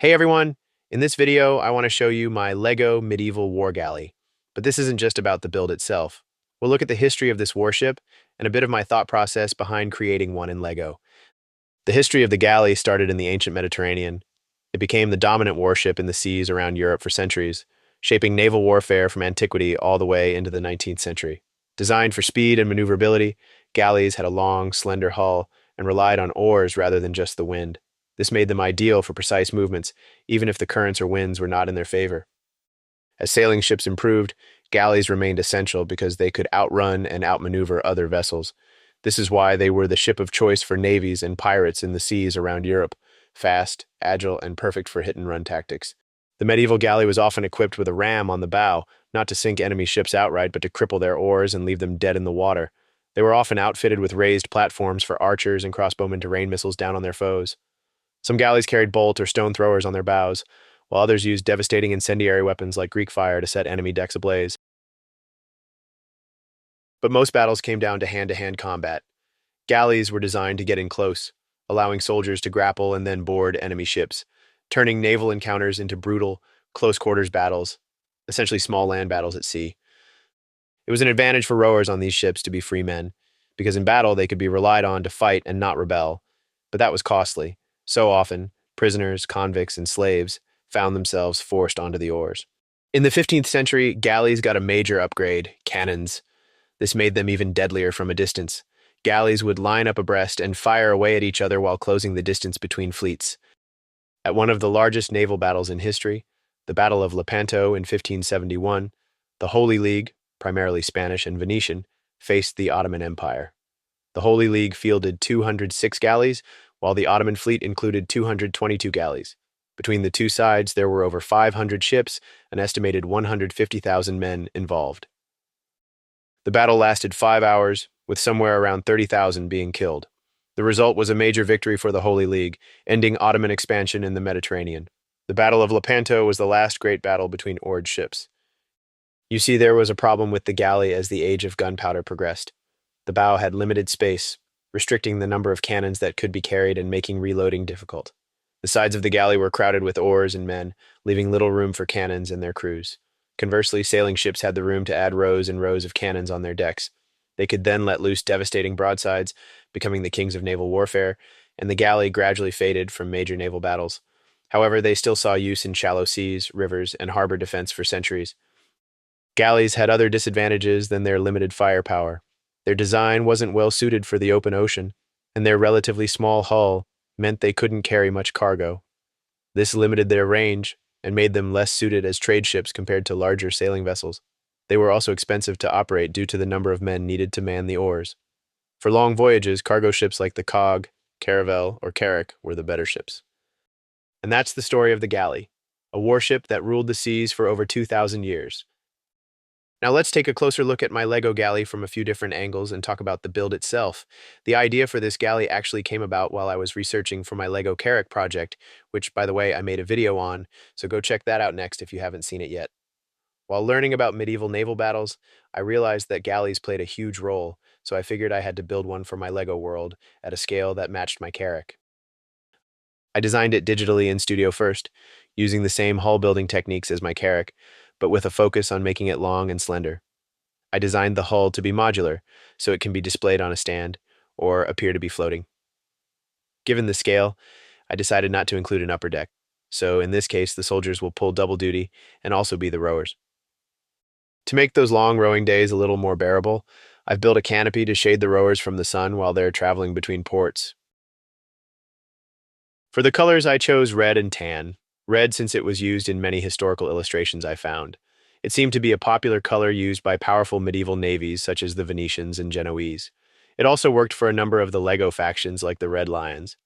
Hey everyone! In this video, I want to show you my LEGO medieval war galley. But this isn't just about the build itself. We'll look at the history of this warship and a bit of my thought process behind creating one in LEGO. The history of the galley started in the ancient Mediterranean. It became the dominant warship in the seas around Europe for centuries, shaping naval warfare from antiquity all the way into the 19th century. Designed for speed and maneuverability, galleys had a long, slender hull and relied on oars rather than just the wind. This made them ideal for precise movements, even if the currents or winds were not in their favor. As sailing ships improved, galleys remained essential because they could outrun and outmaneuver other vessels. This is why they were the ship of choice for navies and pirates in the seas around Europe, fast, agile, and perfect for hit-and-run tactics. The medieval galley was often equipped with a ram on the bow, not to sink enemy ships outright, but to cripple their oars and leave them dead in the water. They were often outfitted with raised platforms for archers and crossbowmen to rain missiles down on their foes. Some galleys carried bolt or stone throwers on their bows, while others used devastating incendiary weapons like Greek fire to set enemy decks ablaze. But most battles came down to hand-to-hand combat. Galleys were designed to get in close, allowing soldiers to grapple and then board enemy ships, turning naval encounters into brutal, close-quarters battles, essentially small land battles at sea. It was an advantage for rowers on these ships to be free men, because in battle they could be relied on to fight and not rebel, but that was costly. So often, prisoners, convicts, and slaves found themselves forced onto the oars. In the 15th century, galleys got a major upgrade: cannons. This made them even deadlier from a distance. Galleys would line up abreast and fire away at each other while closing the distance between fleets. At one of the largest naval battles in history, the Battle of Lepanto in 1571, the Holy League, primarily Spanish and Venetian, faced the Ottoman Empire. The Holy League fielded 206 galleys, while the Ottoman fleet included 222 galleys. Between the two sides, there were over 500 ships, an estimated 150,000 men involved. The battle lasted 5 hours, with somewhere around 30,000 being killed. The result was a major victory for the Holy League, ending Ottoman expansion in the Mediterranean. The Battle of Lepanto was the last great battle between oared ships. You see, there was a problem with the galley as the age of gunpowder progressed. The bow had limited space, restricting the number of cannons that could be carried and making reloading difficult. The sides of the galley were crowded with oars and men, leaving little room for cannons and their crews. Conversely, sailing ships had the room to add rows and rows of cannons on their decks. They could then let loose devastating broadsides, becoming the kings of naval warfare, and the galley gradually faded from major naval battles. However, they still saw use in shallow seas, rivers, and harbor defense for centuries. Galleys had other disadvantages than their limited firepower. Their design wasn't well suited for the open ocean, and their relatively small hull meant they couldn't carry much cargo. This limited their range and made them less suited as trade ships compared to larger sailing vessels. They were also expensive to operate due to the number of men needed to man the oars. For long voyages, cargo ships like the Cog, Caravel, or Carrack were the better ships. And that's the story of the galley, a warship that ruled the seas for over 2,000 years. Now let's take a closer look at my LEGO galley from a few different angles and talk about the build itself. The idea for this galley actually came about while I was researching for my LEGO Carrack project, which, by the way, I made a video on, so go check that out next if you haven't seen it yet. While learning about medieval naval battles, I realized that galleys played a huge role, so I figured I had to build one for my LEGO world at a scale that matched my Carrack. I designed it digitally in Studio First, using the same hull building techniques as my Carrack, but with a focus on making it long and slender. I designed the hull to be modular, so it can be displayed on a stand, or appear to be floating. Given the scale, I decided not to include an upper deck, so in this case the soldiers will pull double duty and also be the rowers. To make those long rowing days a little more bearable, I've built a canopy to shade the rowers from the sun while they're traveling between ports. For the colors, I chose red and tan. Red since it was used in many historical illustrations I found. It seemed to be a popular color used by powerful medieval navies such as the Venetians and Genoese. It also worked for a number of the LEGO factions like the Red Lions.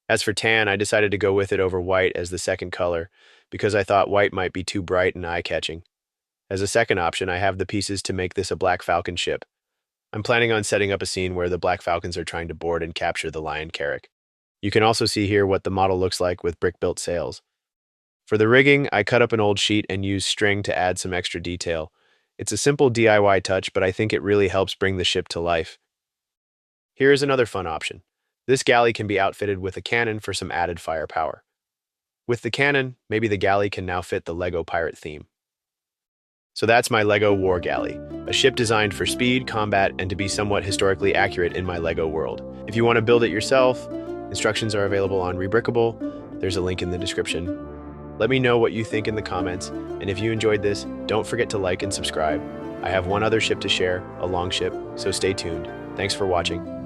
As for tan, I decided to go with it over white as the second color because I thought white might be too bright and eye-catching. As a second option, I have the pieces to make this a Black Falcon ship. I'm planning on setting up a scene where the Black Falcons are trying to board and capture the Lion Carrack. You can also see here what the model looks like with brick-built sails. For the rigging, I cut up an old sheet and used string to add some extra detail. It's a simple DIY touch, but I think it really helps bring the ship to life. Here is another fun option. This galley can be outfitted with a cannon for some added firepower. With the cannon, maybe the galley can now fit the LEGO pirate theme. So that's my LEGO War Galley, a ship designed for speed, combat, and to be somewhat historically accurate in my LEGO world. If you want to build it yourself, instructions are available on Rebrickable. There's a link in the description. Let me know what you think in the comments, and if you enjoyed this, don't forget to like and subscribe. I have one other ship to share, a long ship, so stay tuned. Thanks for watching.